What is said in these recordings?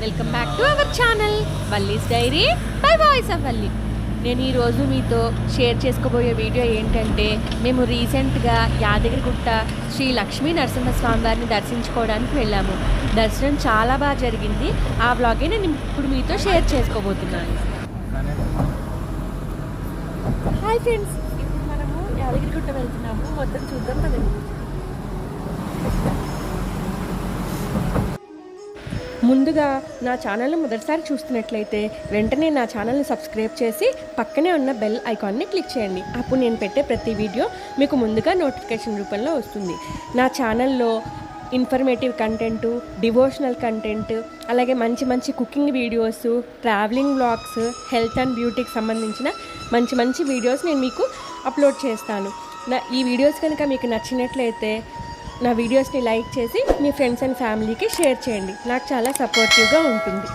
Welcome back to our channel Valli's diary by voice of Valli. నేను ఈరోజు మీతో షేర్ చేసుకోబోయే వీడియో ఏంటంటే, మేము రీసెంట్గా యాదగిరిగుట్ట శ్రీ లక్ష్మీ నరసింహస్వామి వారిని దర్శించుకోవడానికి వెళ్ళాము. దర్శనం చాలా బాగా జరిగింది. ఆ వ్లాగే నేను ఇప్పుడు మీతో షేర్ చేసుకోబోతున్నాను. హాయ్ ఫ్రెండ్స్, ఇప్పుడు మనము యాదగిరిగుట్ట వెళ్తున్నాము. మొత్తం చూద్దాం కదండి. ముందుగా నా ఛానల్ని మొదటిసారి చూస్తున్నట్లయితే వెంటనే నా ఛానల్ని సబ్స్క్రైబ్ చేసి పక్కనే ఉన్న బెల్ ఐకాన్ని క్లిక్ చేయండి. అప్పుడు నేను పెట్టే ప్రతి వీడియో మీకు ముందుగా నోటిఫికేషన్ రూపంలో వస్తుంది. నా ఛానల్లో ఇన్ఫర్మేటివ్ కంటెంట్, డివోషనల్ కంటెంట్, అలాగే మంచి మంచి cooking videos, travelling vlogs, health and బ్యూటీకి సంబంధించిన మంచి మంచి వీడియోస్ నేను మీకు అప్లోడ్ చేస్తాను. ఈ వీడియోస్ కనుక మీకు నచ్చినట్లయితే నా వీడియోస్ని లైక్ చేసి మీ ఫ్రెండ్స్ అండ్ ఫ్యామిలీకి షేర్ చేయండి. నాకు చాలా సపోర్టివ్గా ఉంటుంది.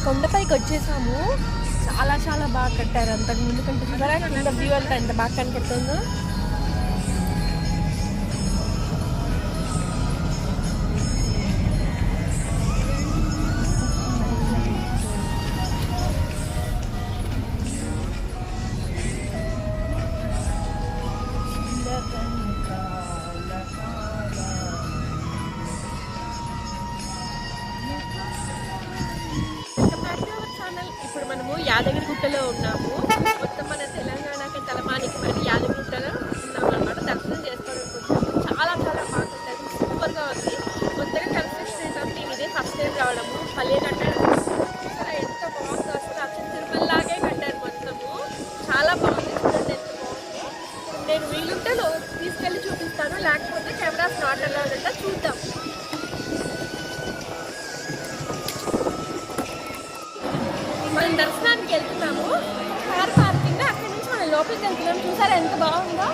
కొండపైకి వచ్చేసాము. చాలా చాలా బాగా కట్టారు. అంతకు ముందు కంటే కింద వ్యూ అంతా ఎంత బాగా కనిపిస్తుందో. ఇప్పుడు మనము యాదగిరిగుట్టలో ఉన్నాము. మొత్తం మన తెలంగాణకి తలమానికి మరి యాదగిరిగుట్టలో ఉన్నాము అన్నమాట. దర్శనం చేసుకోవడానికి వచ్చాము. చాలా చాలా బాగుంటుంది, సూపర్గా ఉంది. కొత్తగా కన్స్ట్రక్షన్ కాబట్టి ఇదే ఫస్ట్ టైం రావడము. భలే కట్టారు. ఎంత బాగుందో అసలు. అసలు తిరుమలలాగే కట్టారు మొత్తము. చాలా బాగుంది, చూడండి ఎంత బాగుంది. నేను వీలుంటే తీసుకెళ్ళి చూపిస్తాను, లేకపోతే కెమెరాస్ నాట్ అలౌడ్ అంట. చూద్దాం. మనం దర్శనానికి వెళ్తున్నాము. కార్ పార్కింగ్, అక్కడి నుంచి మనం లోపలికి వెళ్తున్నాం. చూసారా ఎంత బాగుందో.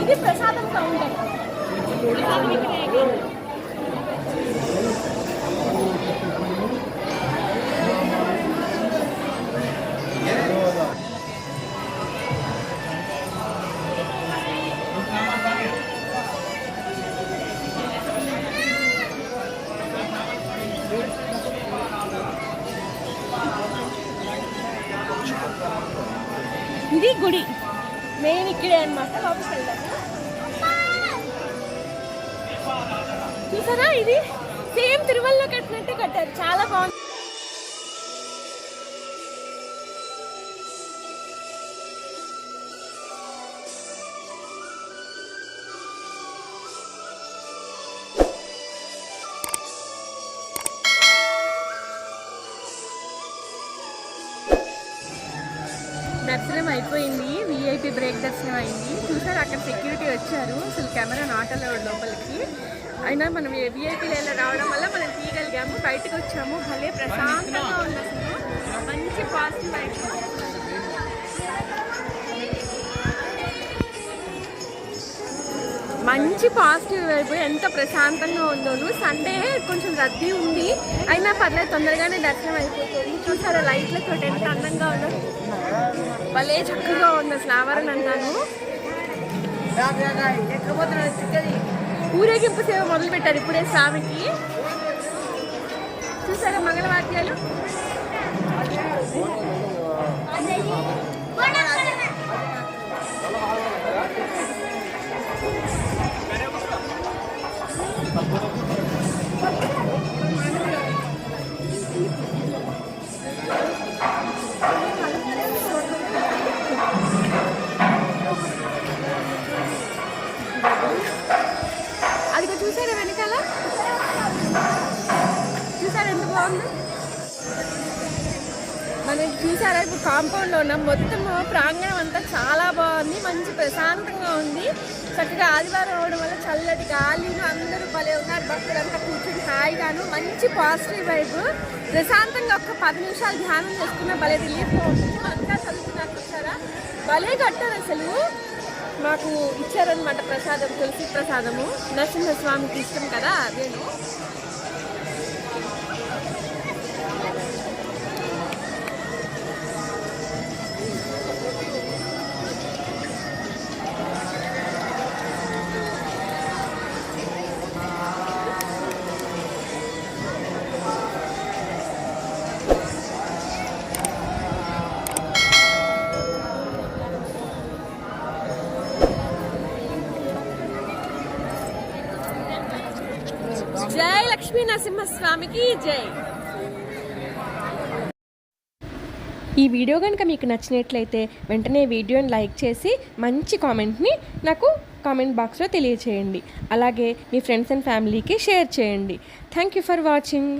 ఇది ప్రసాదం కౌంటర్. ఇది గుడి మెయిన్ ఇక్కడే అన్నమాట. లోపలికి వెళ్దాము. చూసారా, ఇది సేమ్ తిరుమలలో కట్టినట్టే కట్టారు. చాలా బాగుంది. దర్శనం అయిపోయింది, విఐపి బ్రేక్ దర్శనం అయింది. చూసారు అక్కడ సెక్యూరిటీ వచ్చారు, అసలు కెమెరా నాట్ అలౌడ్ లోపలికి. అయినా మనం విఐపీలో రావడం వల్ల మనం తీయగలిగాము, బయటకు వచ్చాము. భలే ప్రశాంతంగా ఉంది అసలు, మంచి పాజిటివ్ వైబ్. మంచి పాజిటివ్ వైపు, ఎంత ప్రశాంతంగా ఉందోను. సండే కొంచెం రద్దీ ఉంది, అయినా పర్లేదు, తొందరగానే దర్శనం అయిపోతుంది. చూసారా లైట్లతో ఎంత అందంగా ఉందో, భలే చక్కగా ఉంది అసలు ఆవరణంగాను. ఊరేగింపు సేవ మొదలు పెట్టారు ఇప్పుడే స్వామికి. చూసారా మంగళవాద్యాలు. అదిగో చూసారా వెనకాల, చూసారా ఎంత బాగుంది. మనం చూసారా ఇప్పుడు కాంపౌండ్లో ఉన్నాం, మొత్తం ప్రాంగణం అంతా చాలా బాగుంది, మంచి ప్రశాంతంగా ఉంది. చక్కగా ఆదివారం అవడం వల్ల చల్లటి గాలిను, అందరూ భలే ఉన్నారు, భక్తులంతా కూర్చొని హాయిగాను, మంచి పాజిటివ్ వైబ్. ప్రశాంతంగా ఒక 10 నిమిషాలు ధ్యానం చేసుకున్న భలే రిలీఫ్గా ఉంటుంది. అంతా చదువుతున్నారు చూసారా, భలే కట్టారు అసలు. మాకు ఇచ్చారనమాట ప్రసాదం, తులసి ప్రసాదము, నరసింహస్వామికి ఇష్టం కదా అదేను. జై లక్ష్మీ నరసింహస్వామికి జై. ఈ వీడియో కనుక మీకు నచ్చినట్లయితే వెంటనే వీడియోని లైక్ చేసి మంచి కామెంట్ని నాకు కామెంట్ బాక్స్లో తెలియచేయండి. అలాగే మీ ఫ్రెండ్స్ అండ్ ఫ్యామిలీకి షేర్ చేయండి. Thank you for watching.